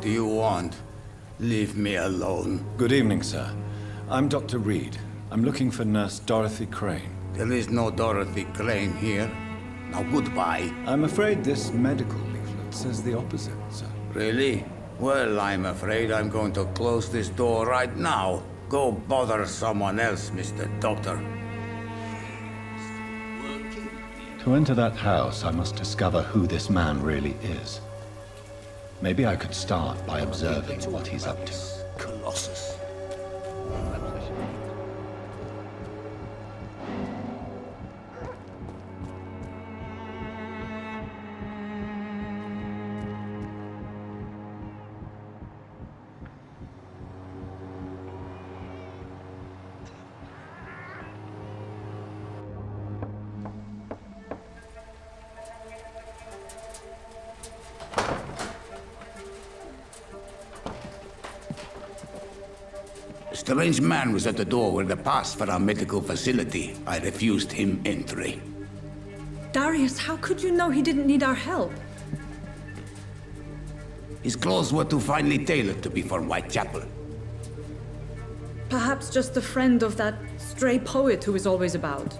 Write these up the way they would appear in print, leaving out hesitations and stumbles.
What do you want? Leave me alone. Good evening, sir. I'm Dr. Reid. I'm looking for Nurse Dorothy Crane. There is no Dorothy Crane here. Now goodbye. I'm afraid this medical leaflet says the opposite, sir. Really? Well, I'm afraid I'm going to close this door right now. Go bother someone else, Mr. Doctor. To enter that house, I must discover who this man really is. Maybe I could start by observing what he's up to. Colossus. A strange man was at the door with a pass for our medical facility. I refused him entry. Darius, how could you know he didn't need our help? His clothes were too finely tailored to be for Whitechapel. Perhaps just a friend of that stray poet who is always about.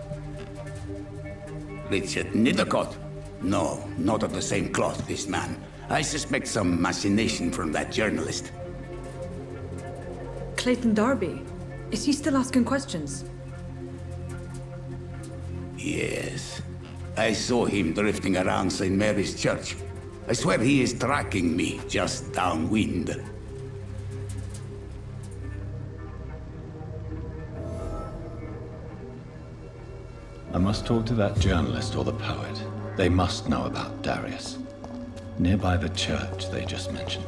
Richard Nithercott? No, not of the same cloth, this man. I suspect some machination from that journalist. Clayton Darby. Is he still asking questions? Yes. I saw him drifting around St. Mary's Church. I swear he is tracking me just downwind. I must talk to that journalist or the poet. They must know about Darius. Nearby the church they just mentioned.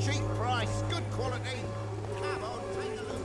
Cheap price, good quality. Come on, take a look.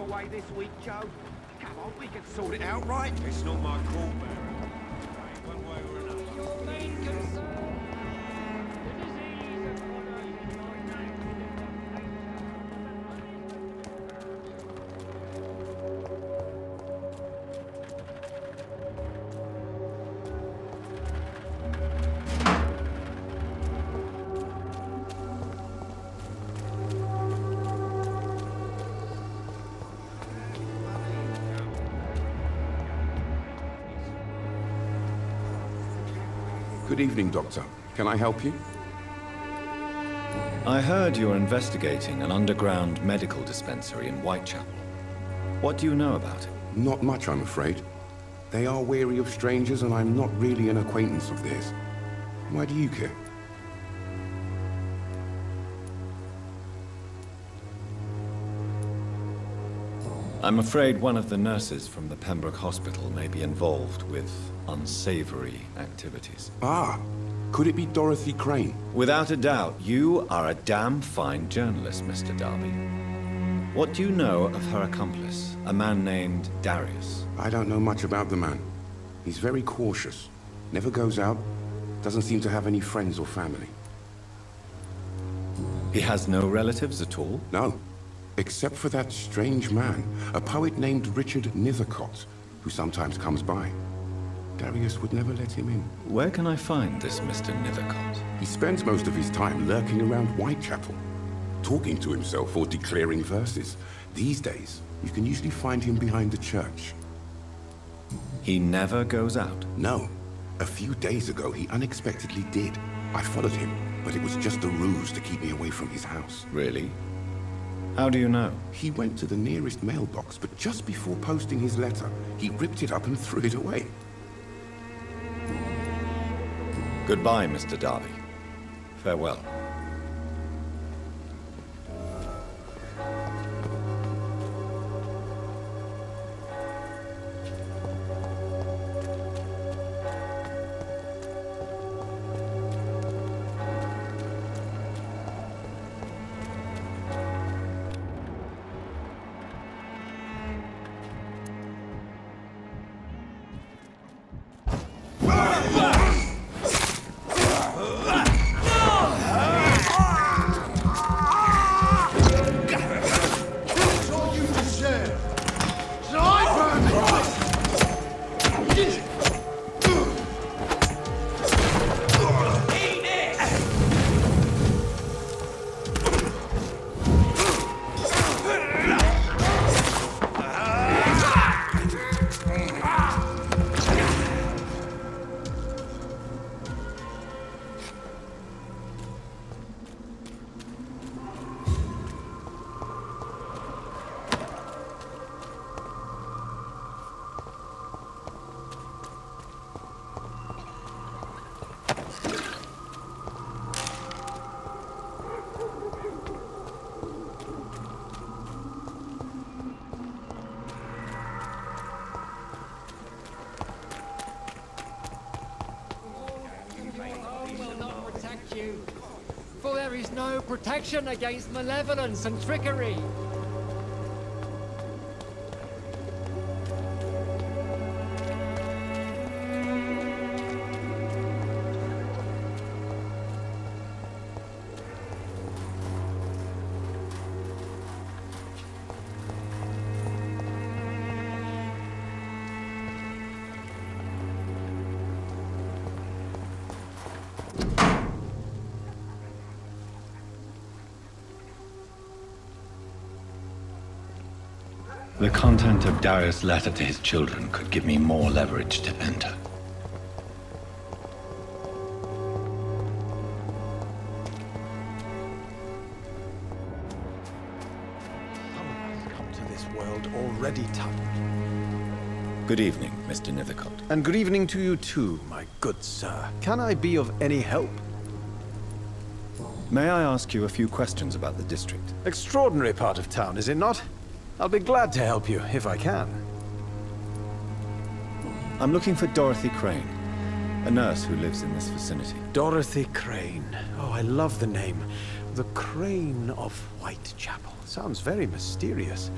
Away this week, Joe. Come on, we can sort it out, right? It's not my call, Baron. One way or another. Your main concern, the disease of modern Good evening, Doctor. Can I help you? I heard you're investigating an underground medical dispensary in Whitechapel. What do you know about it? Not much, I'm afraid. They are wary of strangers, and I'm not really an acquaintance of theirs. Why do you care? I'm afraid one of the nurses from the Pembroke Hospital may be involved with unsavory activities. Ah, could it be Dorothy Crane? Without a doubt, you are a damn fine journalist, Mr. Darby. What do you know of her accomplice, a man named Darius? I don't know much about the man. He's very cautious. Never goes out. Doesn't seem to have any friends or family. He has no relatives at all? No. Except for that strange man, a poet named Richard Nithercott, who sometimes comes by. Darius would never let him in. Where can I find this Mr. Nithercott? He spends most of his time lurking around Whitechapel, talking to himself or declaring verses. These days, you can usually find him behind the church. He never goes out. No. A few days ago, he unexpectedly did. I followed him, but it was just a ruse to keep me away from his house. Really? How do you know? He went to the nearest mailbox, but just before posting his letter, he ripped it up and threw it away. Goodbye, Mr. Darby. Farewell. For there is no protection against malevolence and trickery. The content of Darius' letter to his children could give me more leverage to enter. Someone has come to this world already tough. Good evening, Mr. Nithercott. And good evening to you too, my good sir. Can I be of any help? May I ask you a few questions about the district? Extraordinary part of town, is it not? I'll be glad to help you, if I can. I'm looking for Dorothy Crane, a nurse who lives in this vicinity. Dorothy Crane. Oh, I love the name. The Crane of Whitechapel. Sounds very mysterious.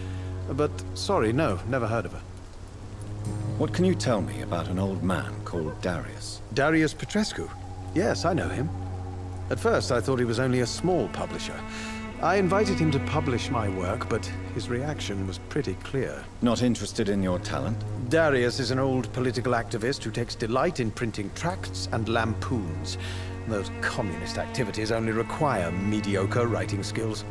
But, sorry, no, never heard of her. What can you tell me about an old man called Darius? Darius Petrescu? Yes, I know him. At first, I thought he was only a small publisher. I invited him to publish my work, but his reaction was pretty clear. Not interested in your talent? Darius is an old political activist who takes delight in printing tracts and lampoons. Those communist activities only require mediocre writing skills.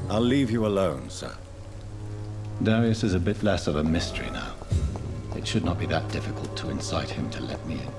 I'll leave you alone, sir. Darius is a bit less of a mystery now. It should not be that difficult to incite him to let me in.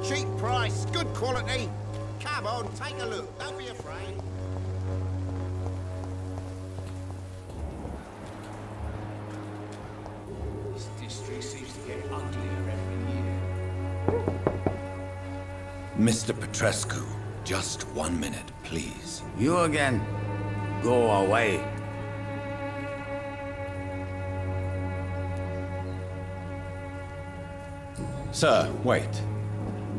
Cheap price, good quality. Come on, take a look. Don't be afraid. This district seems to get uglier every year. Mr. Petrescu, Just 1 minute, please. You again. Go away. Sir, wait.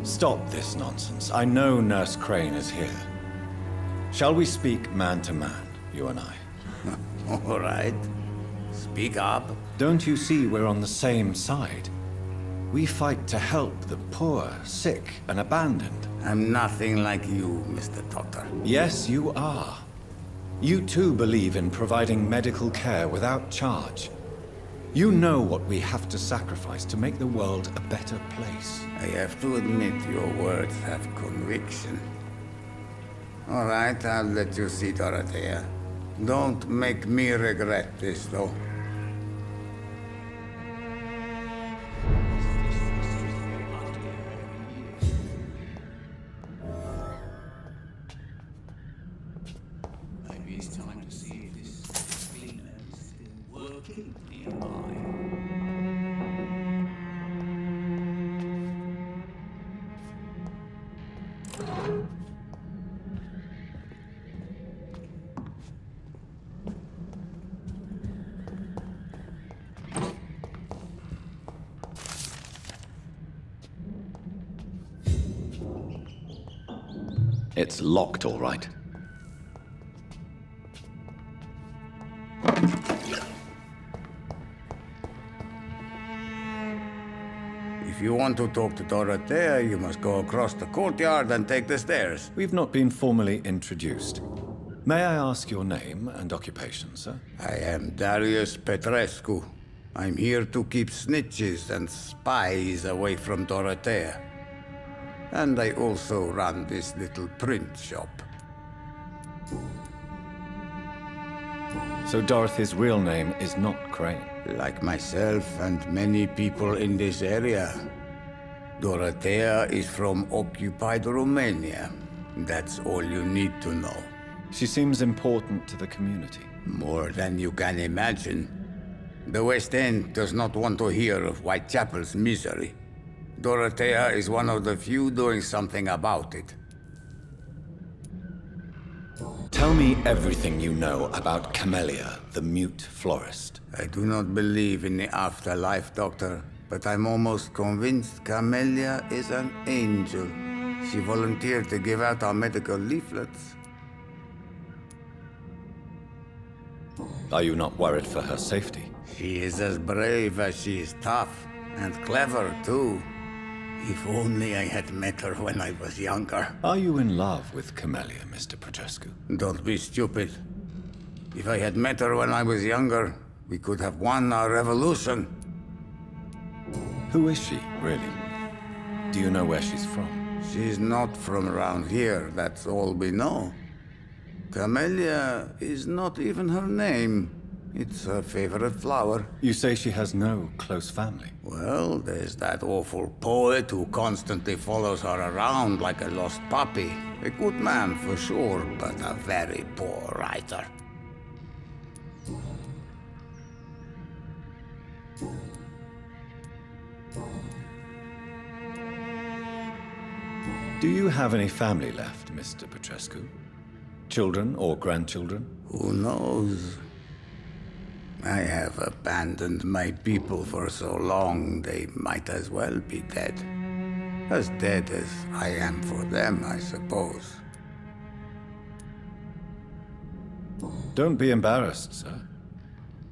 Stop this nonsense. I know Nurse Crane is here. Shall we speak man to man, you and I? All right. Speak up. Don't you see we're on the same side? We fight to help the poor, sick, and abandoned. I'm nothing like you, Mr. Doctor. Yes, you are. You too believe in providing medical care without charge. You know what we have to sacrifice to make the world a better place. I have to admit your words have conviction. All right, I'll let you see Dorothea. Don't make me regret this, though. Maybe it's time to see if this cleaner is still working nearby. It's locked, all right. If you want to talk to Dorothea, you must go across the courtyard and take the stairs. We've not been formally introduced. May I ask your name and occupation, sir? I am Darius Petrescu. I'm here to keep snitches and spies away from Dorothea. And I also run this little print shop. So Dorothy's real name is not Crane? Like myself and many people in this area, Dorothea is from occupied Romania. That's all you need to know. She seems important to the community. More than you can imagine. The West End does not want to hear of Whitechapel's misery. Dorothea is one of the few doing something about it. Tell me everything you know about Camellia, the mute florist. I do not believe in the afterlife, Doctor, but I'm almost convinced Camellia is an angel. She volunteered to give out our medical leaflets. Are you not worried for her safety? She is as brave as she is tough, and clever, too. If only I had met her when I was younger. Are you in love with Camellia, Mr. Petrescu? Don't be stupid. If I had met her when I was younger, we could have won our revolution. Who is she, really? Do you know where she's from? She's not from around here, that's all we know. Camellia is not even her name. It's her favorite flower. You say she has no close family? Well, there's that awful poet who constantly follows her around like a lost puppy. A good man for sure, but a very poor writer. Do you have any family left, Mr. Petrescu? Children or grandchildren? Who knows? I have abandoned my people for so long, they might as well be dead. As dead as I am for them, I suppose. Don't be embarrassed, sir.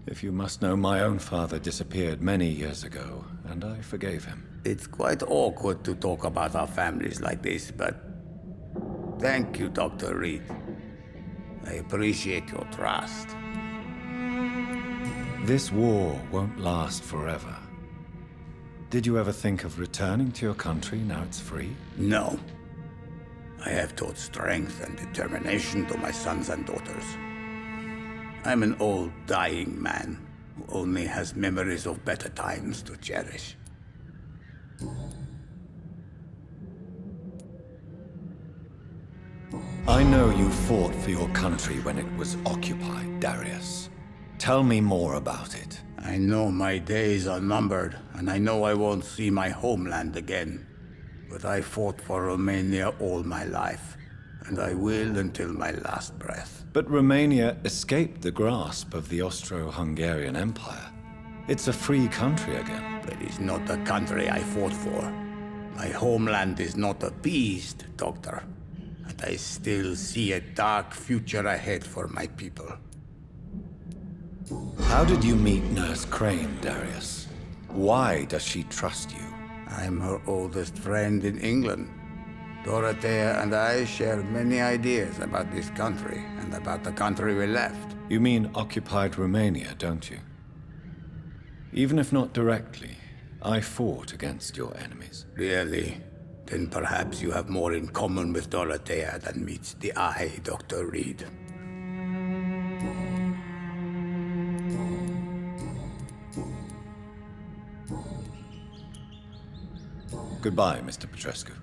If you must know, my own father disappeared many years ago, and I forgave him. It's quite awkward to talk about our families like this, but thank you, Dr. Reid. I appreciate your trust. This war won't last forever. Did you ever think of returning to your country now it's free? No. I have taught strength and determination to my sons and daughters. I'm an old, dying man who only has memories of better times to cherish. I know you fought for your country when it was occupied, Darius. Tell me more about it. I know my days are numbered, and I know I won't see my homeland again. But I fought for Romania all my life. and I will until my last breath. But Romania escaped the grasp of the Austro-Hungarian Empire. It's a free country again. But it's not the country I fought for. My homeland is not appeased, Doctor. And I still see a dark future ahead for my people. How did you meet Nurse Crane, Darius? Why does she trust you? I'm her oldest friend in England. Dorothea and I share many ideas about this country and about the country we left. You mean occupied Romania, don't you? Even if not directly, I fought against your enemies. Really? Then perhaps you have more in common with Dorothea than meets the eye, Dr. Reid. Goodbye, Mr. Petrescu.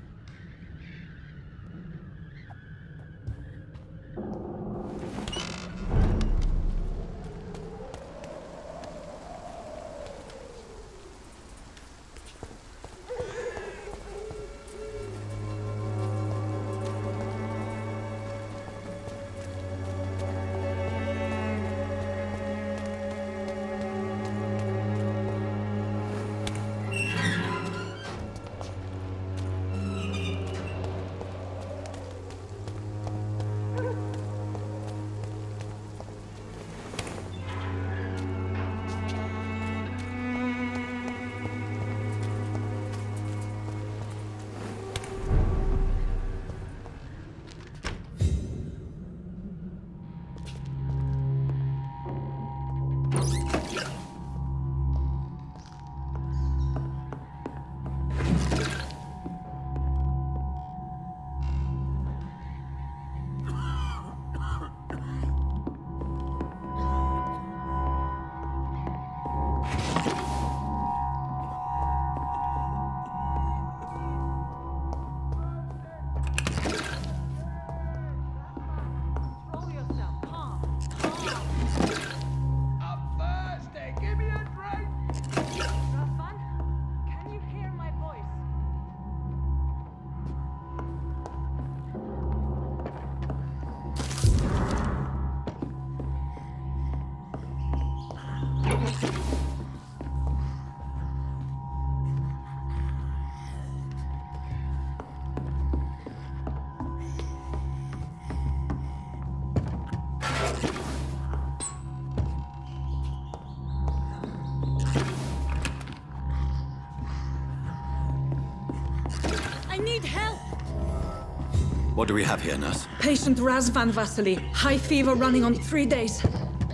What do we have here, nurse? Patient Razvan Vasily. High fever running on 3 days.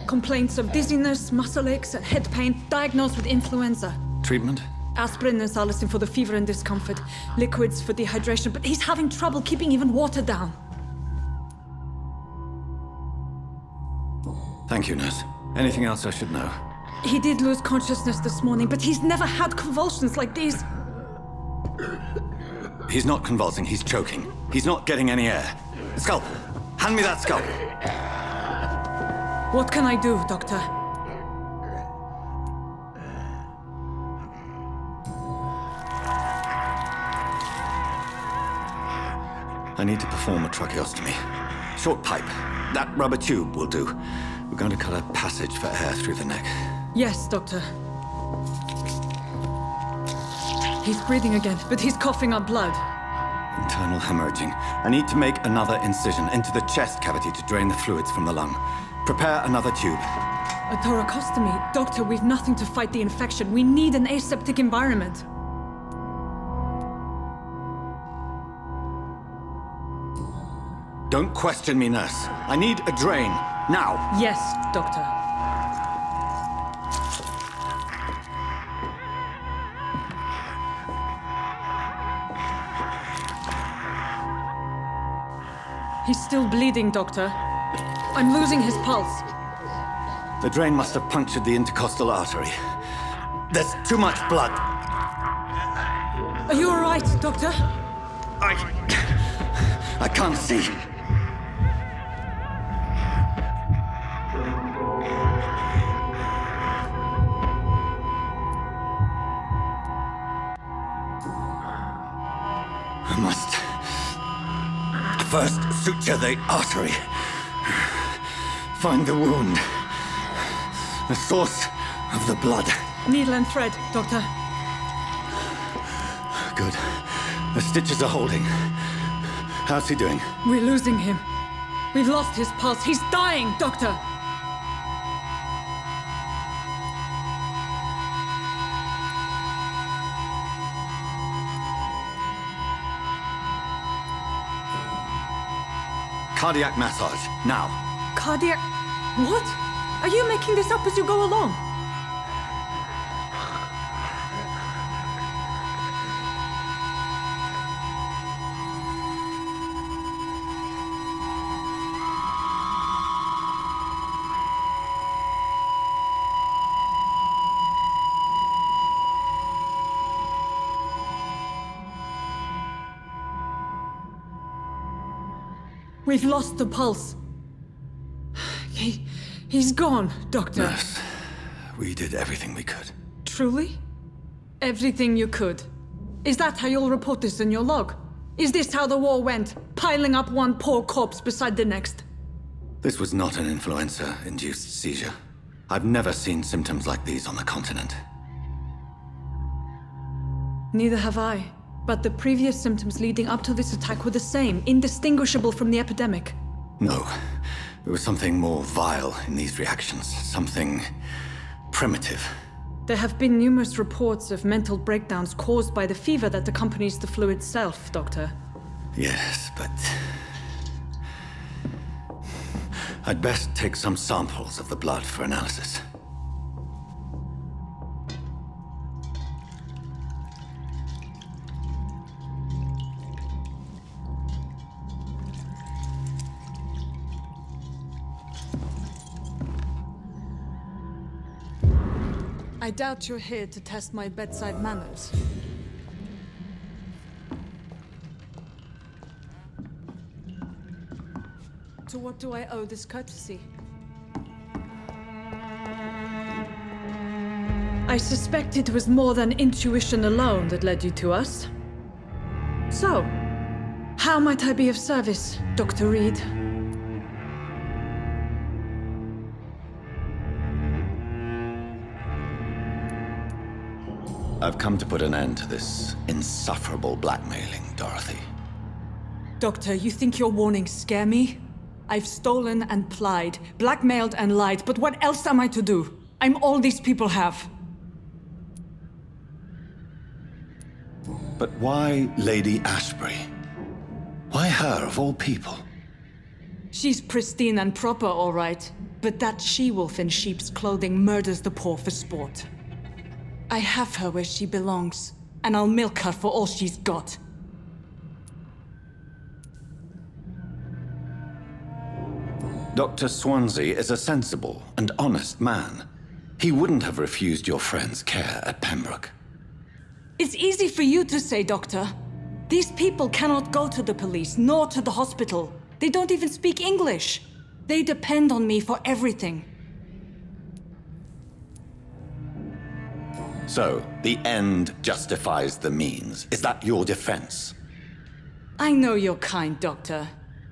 Complaints of dizziness, muscle aches, and head pain. Diagnosed with influenza. Treatment? Aspirin and salicin for the fever and discomfort. Liquids for dehydration, but he's having trouble keeping even water down. Thank you, nurse. Anything else I should know? He did lose consciousness this morning, but he's never had convulsions like these. He's not convulsing, he's choking. He's not getting any air. Scalpel! Hand me that scalpel! What can I do, Doctor? I need to perform a tracheostomy. Short pipe. That rubber tube will do. We're going to cut a passage for air through the neck. Yes, Doctor. He's breathing again, but he's coughing up blood. Internal hemorrhaging. I need to make another incision into the chest cavity to drain the fluids from the lung. Prepare another tube. A thoracostomy? Doctor, we've nothing to fight the infection. We need an aseptic environment. Don't question me, nurse. I need a drain. Now. Yes, Doctor. He's still bleeding, Doctor. I'm losing his pulse. The drain must have punctured the intercostal artery. There's too much blood. Are you all right, Doctor? I can't see. I must First, suture the artery. Find the wound. The source of the blood. Needle and thread, Doctor. Good. The stitches are holding. How's he doing? We're losing him. We've lost his pulse. He's dying, Doctor! Cardiac massage, now. Cardiac... What? Are you making this up as you go along? We've lost the pulse. He's gone, Doctor. Nurse, we did everything we could. Truly? Everything you could? Is that how you'll report this in your log? Is this how the war went? Piling up one poor corpse beside the next? This was not an influenza-induced seizure. I've never seen symptoms like these on the continent. Neither have I. But the previous symptoms leading up to this attack were the same, indistinguishable from the epidemic. No. There was something more vile in these reactions. Something primitive. There have been numerous reports of mental breakdowns caused by the fever that accompanies the flu itself, Doctor. Yes, but... I'd best take some samples of the blood for analysis. I doubt you're here to test my bedside manners. To what do I owe this courtesy? I suspect it was more than intuition alone that led you to us. So, how might I be of service, Dr. Reid? I've come to put an end to this insufferable blackmailing, Dorothy. Doctor, you think your warnings scare me? I've stolen and plied, blackmailed and lied, but what else am I to do? I'm all these people have. But why Lady Ashbury? Why her, of all people? She's pristine and proper, all right. But that she-wolf in sheep's clothing murders the poor for sport. I have her where she belongs, and I'll milk her for all she's got. Dr. Swansea is a sensible and honest man. He wouldn't have refused your friend's care at Pembroke. It's easy for you to say, Doctor. These people cannot go to the police, nor to the hospital. They don't even speak English. They depend on me for everything. So, the end justifies the means. Is that your defense? I know you're kind, Doctor.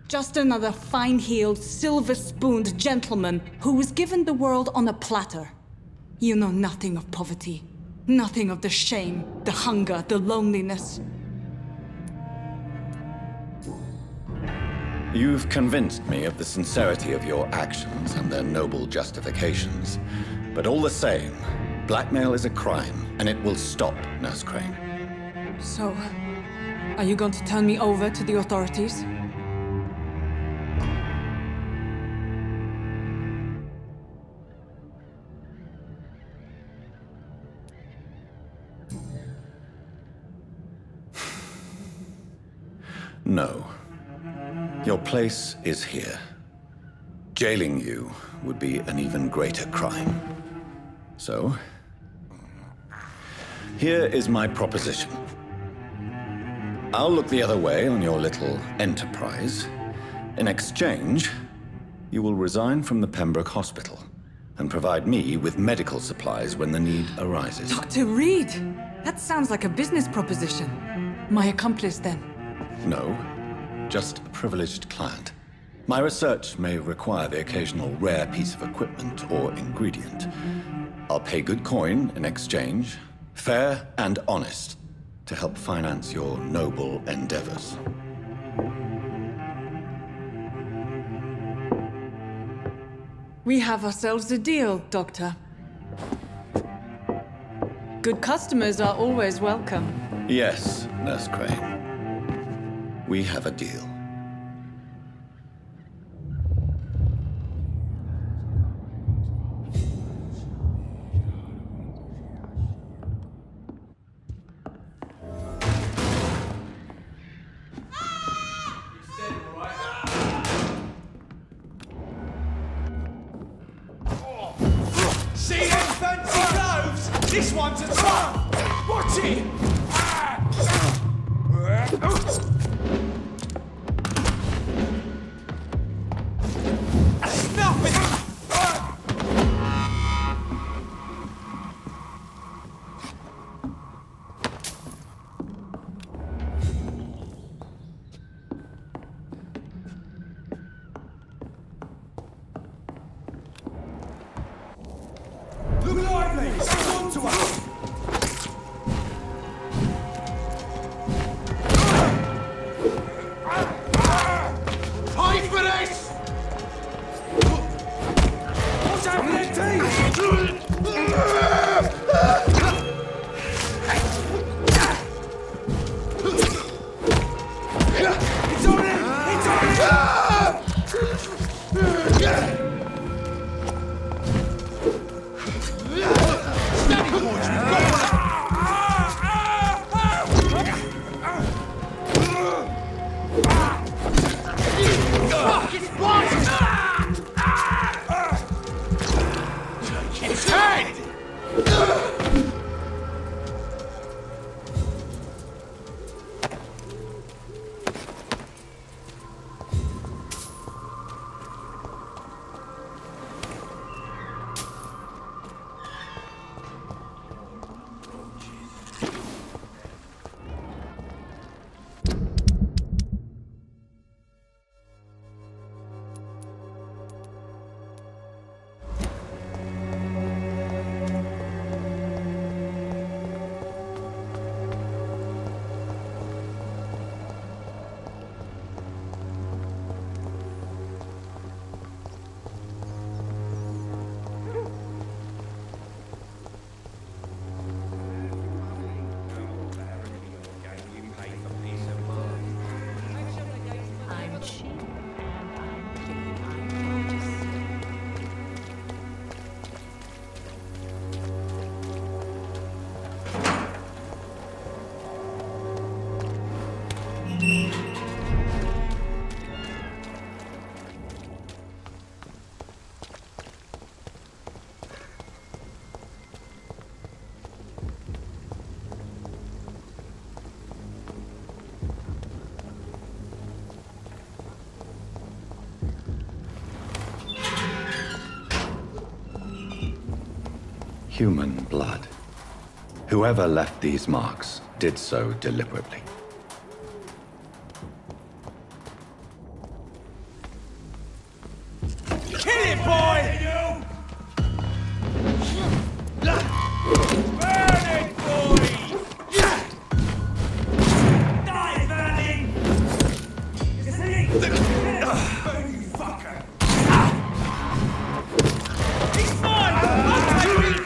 Just another fine-heeled, silver-spooned gentleman who was given the world on a platter. You know nothing of poverty. Nothing of the shame, the hunger, the loneliness. You've convinced me of the sincerity of your actions and their noble justifications. But all the same, blackmail is a crime, and it will stop, Nurse Crane. So, are you going to turn me over to the authorities? No. Your place is here. Jailing you would be an even greater crime. So, here is my proposition. I'll look the other way on your little enterprise. In exchange, you will resign from the Pembroke Hospital and provide me with medical supplies when the need arises. Dr. Reid! That sounds like a business proposition. My accomplice, then. No, just a privileged client. My research may require the occasional rare piece of equipment or ingredient. I'll pay good coin in exchange, fair and honest, to help finance your noble endeavors. We have ourselves a deal, Doctor. Good customers are always welcome. Yes, Nurse Crane. We have a deal. See them fancy gloves? This one's a trump! Watch it! That's nothing! Look lively! Come on to us! Pay for this! What's happening to you? It's on him! It's on him! Steady, boys! We've got one! Fuck, it's blind! It's head! I'm cheap and I'm clean. I'm gorgeous. Human blood. Whoever left these marks did so deliberately. Kill it, boy! Burn it, boy! Die, burning! You see? Burn, you fucker! He's mine! I'll take it!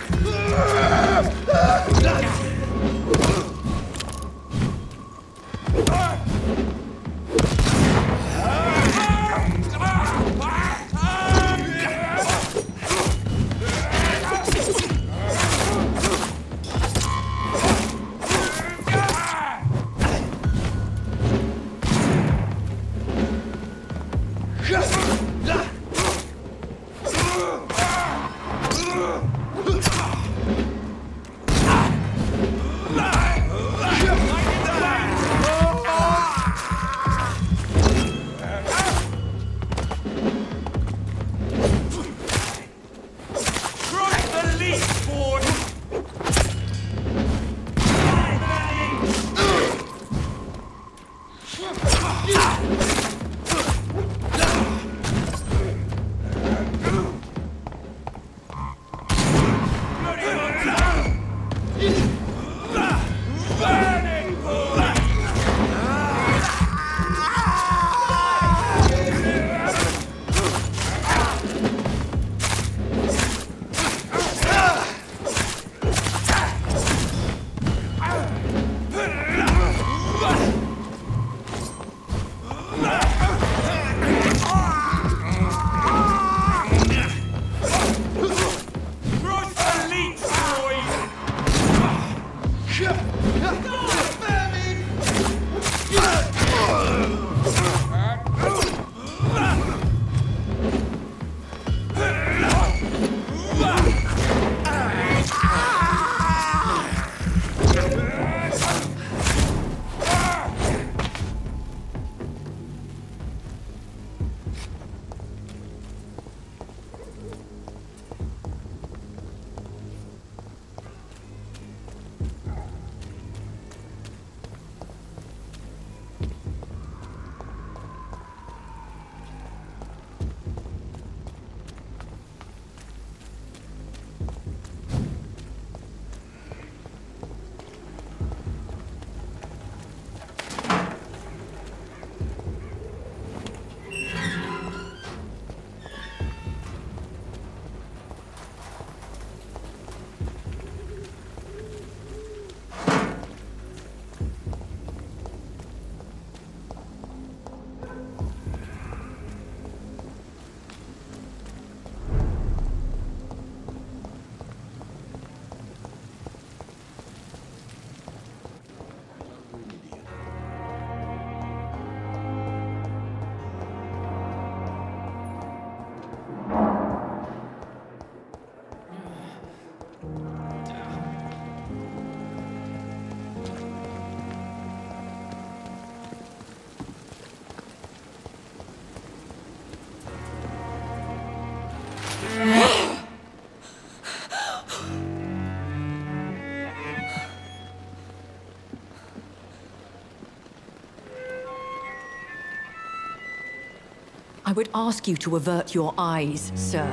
I would ask you to avert your eyes, sir.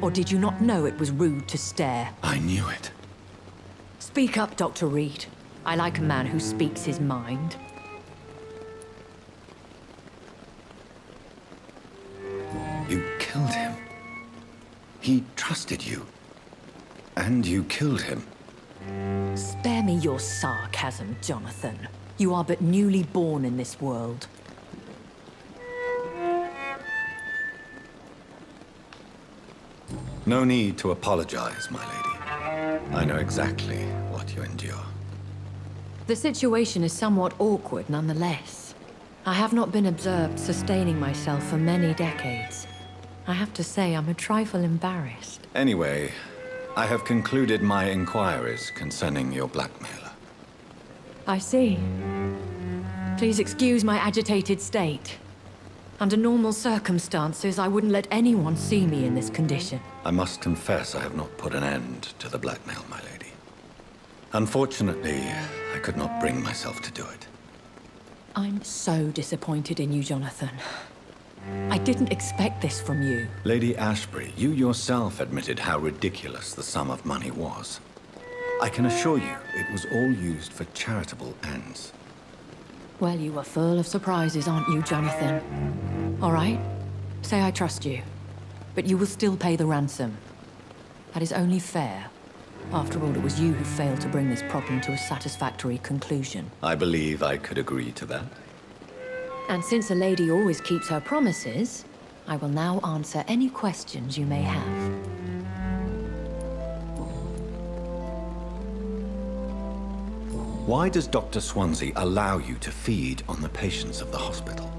Or did you not know it was rude to stare? I knew it. Speak up, Dr. Reid. I like a man who speaks his mind. You killed him. He trusted you. And you killed him. Spare me your sarcasm, Jonathan. You are but newly born in this world. No need to apologize, my lady. I know exactly what you endure. The situation is somewhat awkward nonetheless. I have not been observed sustaining myself for many decades. I have to say I'm a trifle embarrassed. Anyway, I have concluded my inquiries concerning your blackmailer. I see. Please excuse my agitated state. Under normal circumstances, I wouldn't let anyone see me in this condition. I must confess I have not put an end to the blackmail, my lady. Unfortunately, I could not bring myself to do it. I'm so disappointed in you, Jonathan. I didn't expect this from you. Lady Ashbury, you yourself admitted how ridiculous the sum of money was. I can assure you, it was all used for charitable ends. Well, you are full of surprises, aren't you, Jonathan? All right, say I trust you, but you will still pay the ransom. That is only fair. After all, it was you who failed to bring this problem to a satisfactory conclusion. I believe I could agree to that. And since a lady always keeps her promises, I will now answer any questions you may have. Why does Dr. Swansea allow you to feed on the patients of the hospital?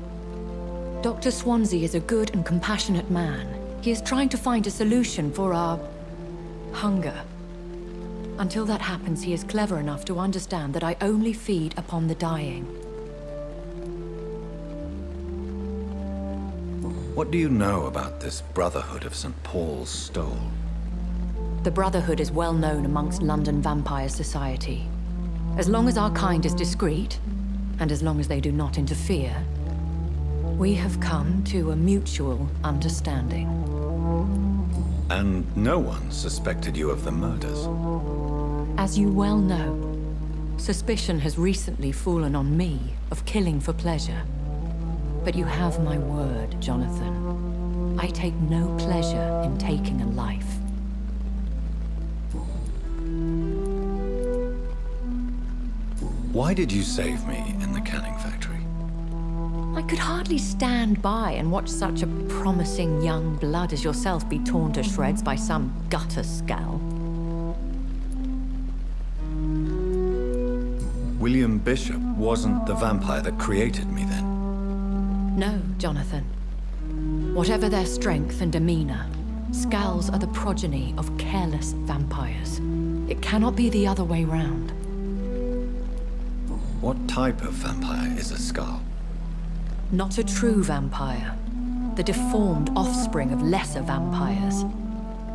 Dr. Swansea is a good and compassionate man. He is trying to find a solution for our hunger. Until that happens, he is clever enough to understand that I only feed upon the dying. What do you know about this Brotherhood of St. Paul's Stole? The Brotherhood is well known amongst London vampire society. As long as our kind is discreet, and as long as they do not interfere, we have come to a mutual understanding. And no one suspected you of the murders? As you well know, suspicion has recently fallen on me of killing for pleasure. But you have my word, Jonathan. I take no pleasure in taking a life. Why did you save me in the canning factory? I could hardly stand by and watch such a promising young blood as yourself be torn to shreds by some gutter Skal. William Bishop wasn't the vampire that created me then? No, Jonathan. Whatever their strength and demeanor, Skals are the progeny of careless vampires. It cannot be the other way round. What type of vampire is a Skal? Not a true vampire. The deformed offspring of lesser vampires.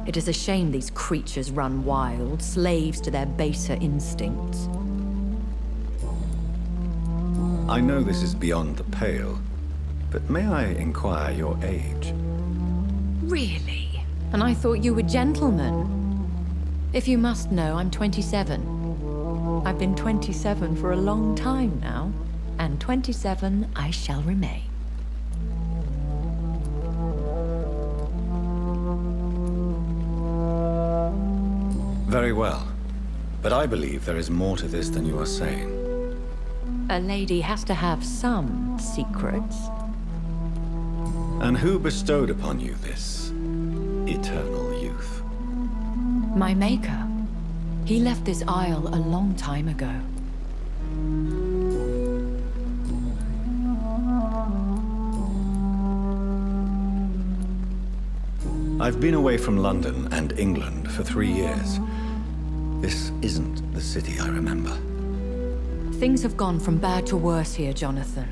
It is a shame these creatures run wild, slaves to their baser instincts. I know this is beyond the pale, but may I inquire your age? Really? And I thought you were gentlemen. If you must know, I'm 27. I've been 27 for a long time now, and 27 I shall remain. Very well, but I believe there is more to this than you are saying. A lady has to have some secrets. And who bestowed upon you this eternal youth? My maker. He left this isle a long time ago. I've been away from London and England for 3 years. This isn't the city I remember. Things have gone from bad to worse here, Jonathan.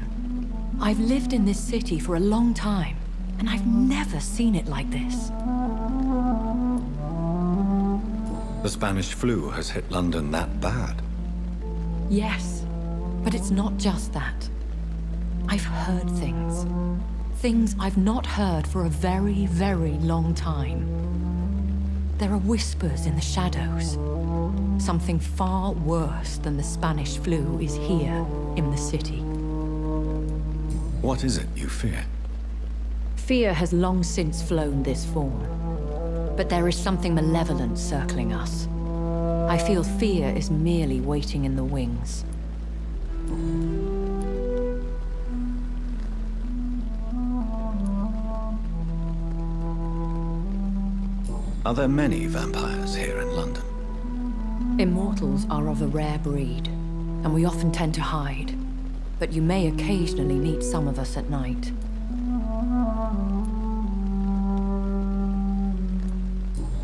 I've lived in this city for a long time, and I've never seen it like this. The Spanish flu has hit London that bad. Yes, but it's not just that. I've heard things. Things I've not heard for a very, very long time. There are whispers in the shadows. Something far worse than the Spanish flu is here in the city. What is it you fear? Fear has long since flown this form. But there is something malevolent circling us. I feel fear is merely waiting in the wings. Are there many vampires here in London? Immortals are of a rare breed, and we often tend to hide. But you may occasionally meet some of us at night.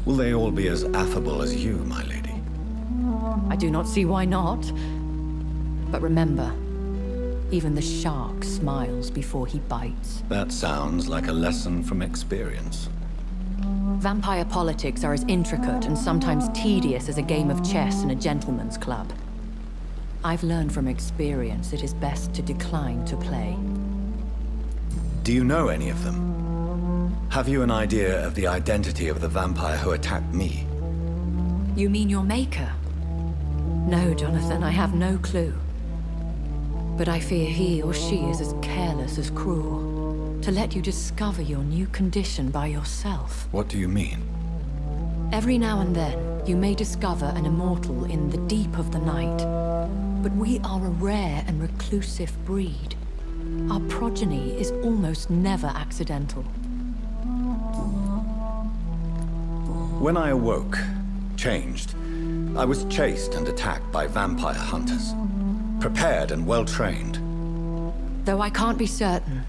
Will they all be as affable as you, my lady? I do not see why not. But remember, even the shark smiles before he bites. That sounds like a lesson from experience. Vampire politics are as intricate and sometimes tedious as a game of chess in a gentleman's club. I've learned from experience it is best to decline to play. Do you know any of them? Have you an idea of the identity of the vampire who attacked me? You mean your maker? No, Jonathan, I have no clue. But I fear he or she is as careless as cruel. To let you discover your new condition by yourself. What do you mean? Every now and then, you may discover an immortal in the deep of the night. But we are a rare and reclusive breed. Our progeny is almost never accidental. When I awoke, changed, I was chased and attacked by vampire hunters. Prepared and well-trained. Though I can't be certain.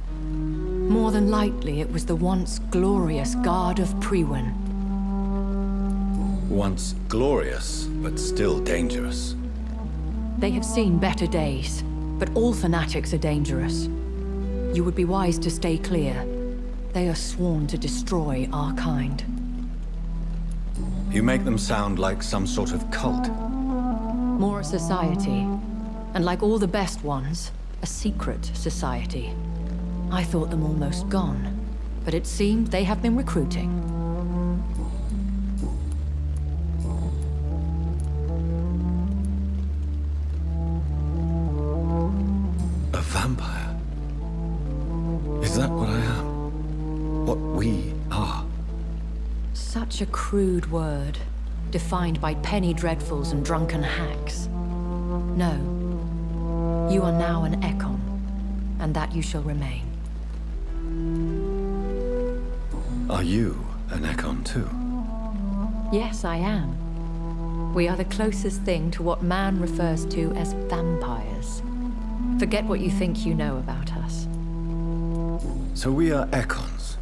More than likely, it was the once glorious Guard of Priwen. Once glorious, but still dangerous. They have seen better days, but all fanatics are dangerous. You would be wise to stay clear. They are sworn to destroy our kind. You make them sound like some sort of cult. More a society. And like all the best ones, a secret society. I thought them almost gone, but it seemed they have been recruiting. A vampire? Is that what I am? What we are? Such a crude word, defined by penny dreadfuls and drunken hacks. No. You are now an Ekon, and that you shall remain. Are you an Ekon too? Yes, I am. We are the closest thing to what man refers to as vampires. Forget what you think you know about us. So we are Ekons.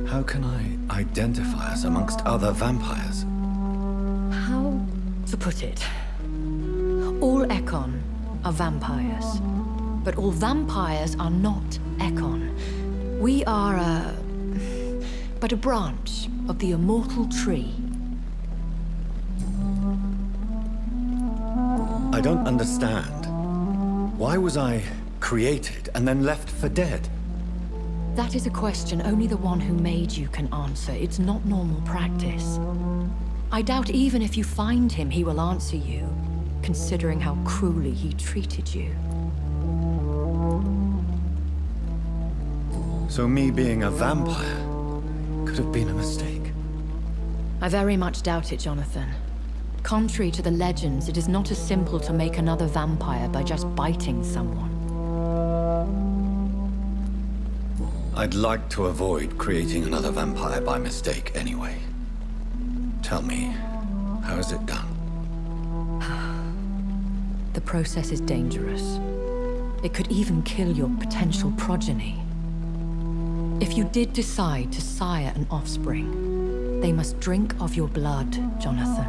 How can I identify us amongst other vampires? How to put it? All Ekon are vampires. But all vampires are not Ekon. We are but a branch of the immortal tree. I don't understand. Why was I created and then left for dead? That is a question only the one who made you can answer. It's not normal practice. I doubt even if you find him, he will answer you, considering how cruelly he treated you. So me being a vampire could have been a mistake. I very much doubt it, Jonathan. Contrary to the legends, it is not as simple to make another vampire by just biting someone. I'd like to avoid creating another vampire by mistake anyway. Tell me, how is it done? The process is dangerous. It could even kill your potential progeny. If you did decide to sire an offspring, they must drink of your blood, Jonathan.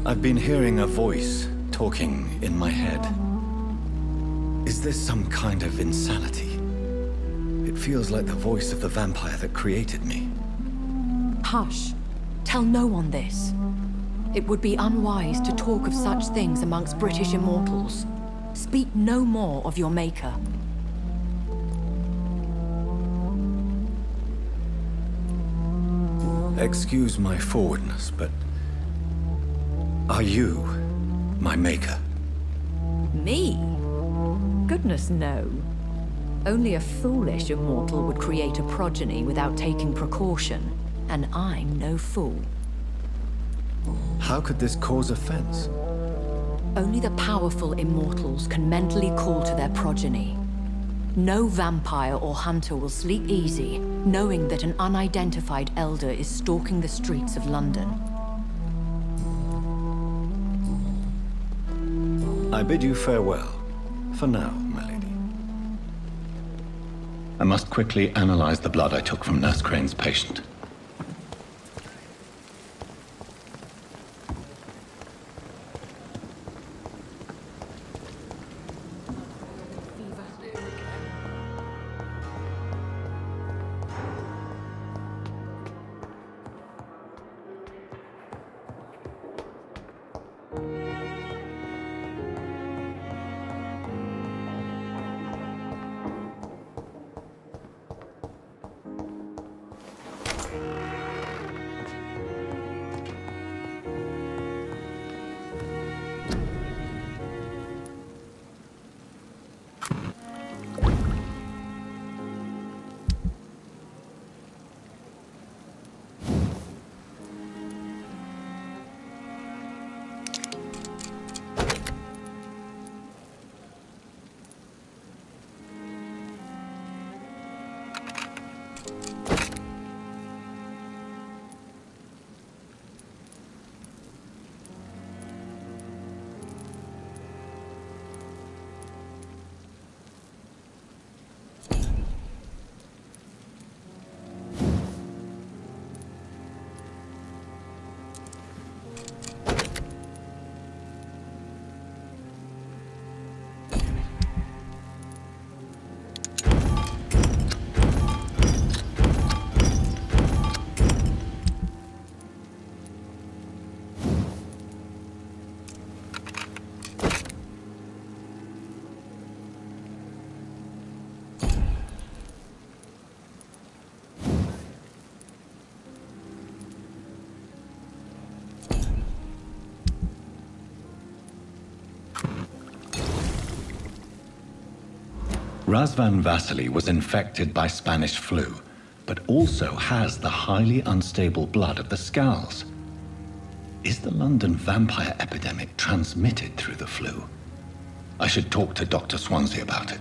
I've been hearing a voice talking in my head. Is this some kind of insanity? It feels like the voice of the vampire that created me. Hush. Tell no one this. It would be unwise to talk of such things amongst British immortals. Speak no more of your maker. Excuse my forwardness, but are you my maker? Me? Goodness, no. Only a foolish immortal would create a progeny without taking precaution, and I'm no fool. How could this cause offense? Only the powerful immortals can mentally call to their progeny. No vampire or hunter will sleep easy, knowing that an unidentified elder is stalking the streets of London. I bid you farewell, for now, my lady. I must quickly analyze the blood I took from Nurse Crane's patient. Razvan Vasily was infected by Spanish flu, but also has the highly unstable blood of the Skals. Is the London vampire epidemic transmitted through the flu? I should talk to Dr. Swansea about it.